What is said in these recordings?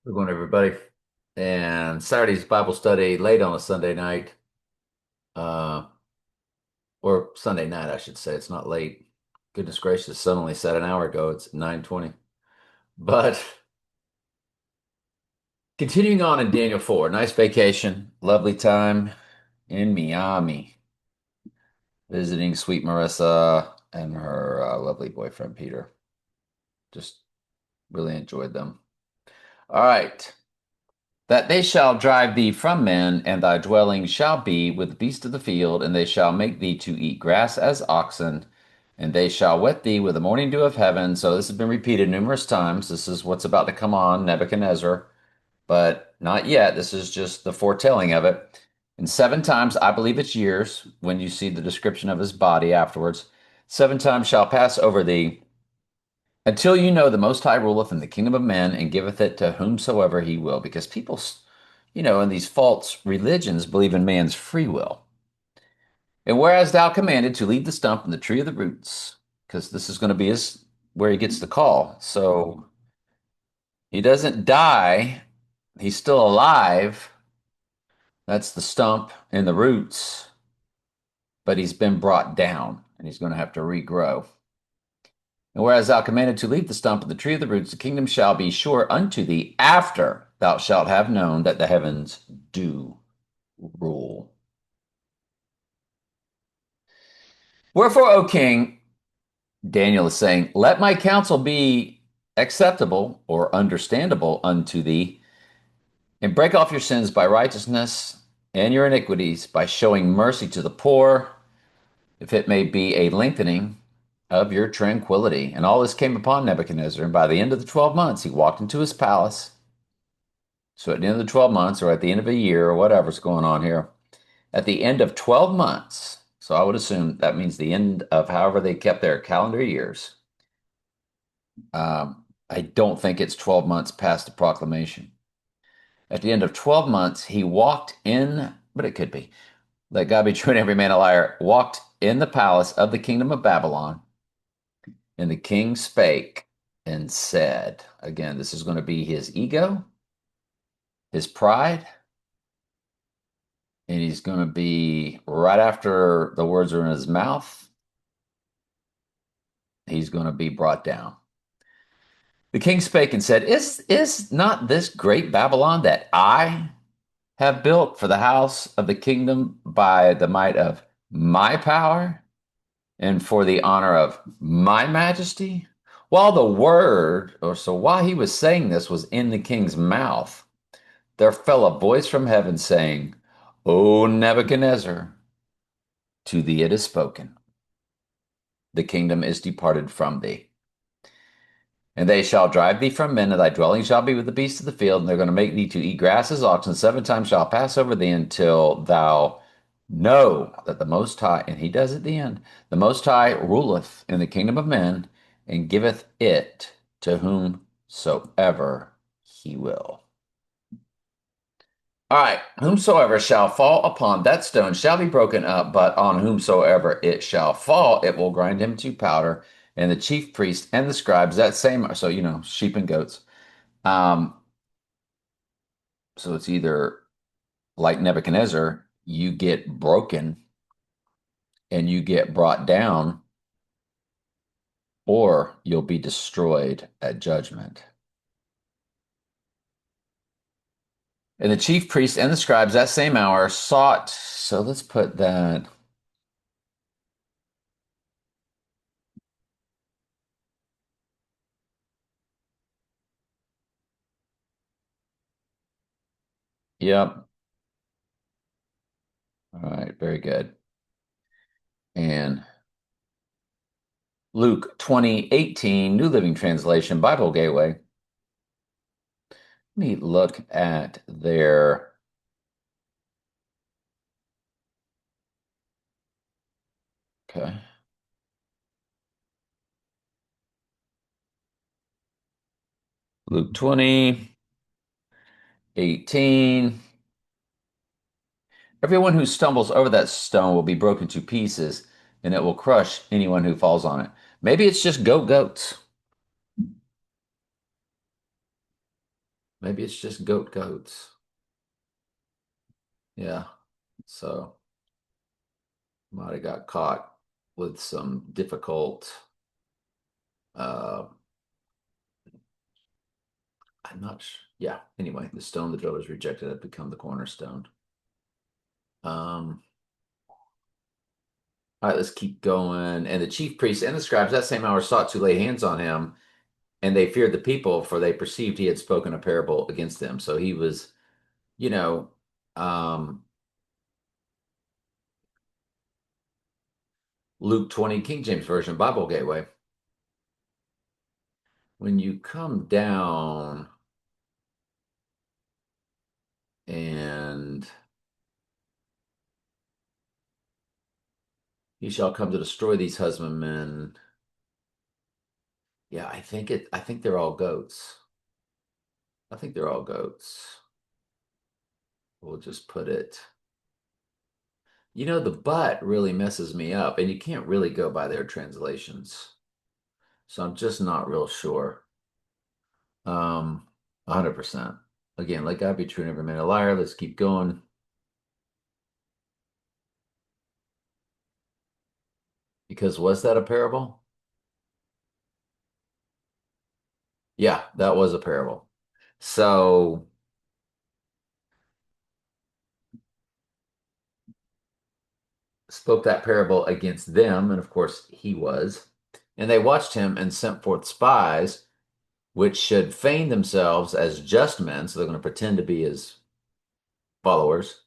Good morning, everybody. And Saturday's Bible study late on a Sunday night, uh, or Sunday night, I should say. It's not late. Goodness gracious, sun only set an hour ago. It's 9:20. But continuing on in Daniel 4, nice vacation, lovely time in Miami, visiting sweet Marissa and her lovely boyfriend Peter. Just really enjoyed them. All right. That they shall drive thee from men, and thy dwelling shall be with the beasts of the field, and they shall make thee to eat grass as oxen, and they shall wet thee with the morning dew of heaven. So this has been repeated numerous times. This is what's about to come on Nebuchadnezzar, but not yet. This is just the foretelling of it. And 7 times, I believe it's years, when you see the description of his body afterwards, 7 times shall pass over thee, until you know the Most High ruleth in the kingdom of men and giveth it to whomsoever he will. Because people, in these false religions believe in man's free will. And whereas thou commanded to leave the stump in the tree of the roots, because this is going to be where he gets the call. So he doesn't die, he's still alive. That's the stump and the roots, but he's been brought down and he's going to have to regrow. And whereas thou commanded to leave the stump of the tree of the roots, the kingdom shall be sure unto thee after thou shalt have known that the heavens do rule. Wherefore, O king, Daniel is saying, let my counsel be acceptable or understandable unto thee, and break off your sins by righteousness and your iniquities by showing mercy to the poor, if it may be a lengthening of your tranquility. And all this came upon Nebuchadnezzar, and by the end of the 12 months, he walked into his palace. So at the end of the 12 months, or at the end of a year, or whatever's going on here, at the end of 12 months, so I would assume that means the end of however they kept their calendar years. I don't think it's 12 months past the proclamation. At the end of 12 months, he walked in, but it could be. Let God be true and every man a liar. Walked in the palace of the kingdom of Babylon, and the king spake and said, again, this is going to be his ego, his pride, and he's going to be right after the words are in his mouth, he's going to be brought down. The king spake and said, Is not this great Babylon that I have built for the house of the kingdom by the might of my power and for the honor of my majesty? While he was saying this was in the king's mouth, there fell a voice from heaven saying, O Nebuchadnezzar, to thee it is spoken, the kingdom is departed from thee. And they shall drive thee from men, and thy dwelling shall be with the beasts of the field, and they're going to make thee to eat grass as oxen. 7 times shall pass over thee until thou know that the Most High, and he does at the end, the Most High ruleth in the kingdom of men, and giveth it to whomsoever he will. All right, whomsoever shall fall upon that stone shall be broken up, but on whomsoever it shall fall, it will grind him to powder. And the chief priest and the scribes, that same, so sheep and goats. Um, so it's either like Nebuchadnezzar, you get broken and you get brought down, or you'll be destroyed at judgment. And the chief priests and the scribes that same hour sought, so let's put that. Yep. All right, very good. And Luke 20:18, New Living Translation, Bible Gateway. Let me look at their. Okay. Luke 20:18. Everyone who stumbles over that stone will be broken to pieces, and it will crush anyone who falls on it. Maybe it's just goats. Maybe it's just goats. Yeah. So might have got caught with some difficult uh I'm not sure. Yeah. Anyway, the stone the builders rejected had become the cornerstone. All right, let's keep going. And the chief priests and the scribes that same hour sought to lay hands on him, and they feared the people, for they perceived he had spoken a parable against them. So he was, you know, um, Luke 20, King James Version, Bible Gateway. When you come down and he shall come to destroy these husbandmen. Yeah, I think they're all goats. I think they're all goats. We'll just put it. The but really messes me up, and you can't really go by their translations. So I'm just not real sure. 100%. Again, let God be true and every man a liar. Let's keep going. Because was that a parable? Yeah, that was a parable. So spoke that parable against them, and of course he was. And they watched him and sent forth spies, which should feign themselves as just men, so they're going to pretend to be his followers,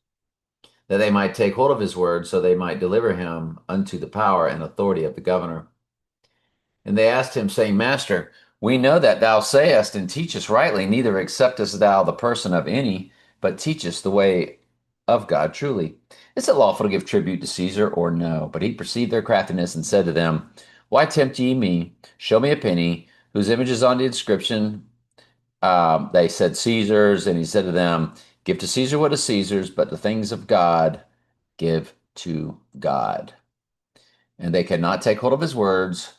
that they might take hold of his word, so they might deliver him unto the power and authority of the governor. And they asked him, saying, Master, we know that thou sayest and teachest rightly, neither acceptest thou the person of any, but teachest the way of God truly. Is it lawful to give tribute to Caesar or no? But he perceived their craftiness and said to them, Why tempt ye me? Show me a penny whose image is on the inscription. They said Caesar's, and he said to them, Give to Caesar what is Caesar's, but the things of God give to God. And they could not take hold of his words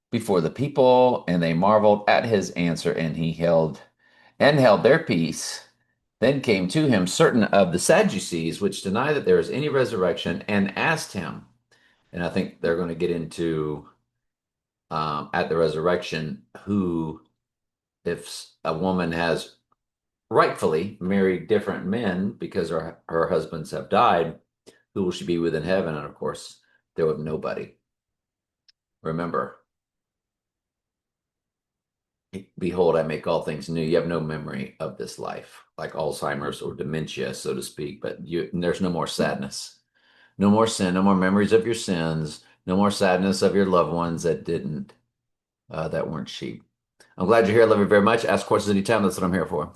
before the people, and they marveled at his answer, and he held their peace. Then came to him certain of the Sadducees, which deny that there is any resurrection, and asked him. And I think they're going to get into at the resurrection who, if a woman has rightfully married different men because her husbands have died, who will she be with in heaven? And of course, there was nobody. Remember, behold, I make all things new. You have no memory of this life, like Alzheimer's or dementia, so to speak, but there's no more sadness, no more sin, no more memories of your sins, no more sadness of your loved ones that weren't sheep. I'm glad you're here. I love you very much. Ask questions anytime. That's what I'm here for.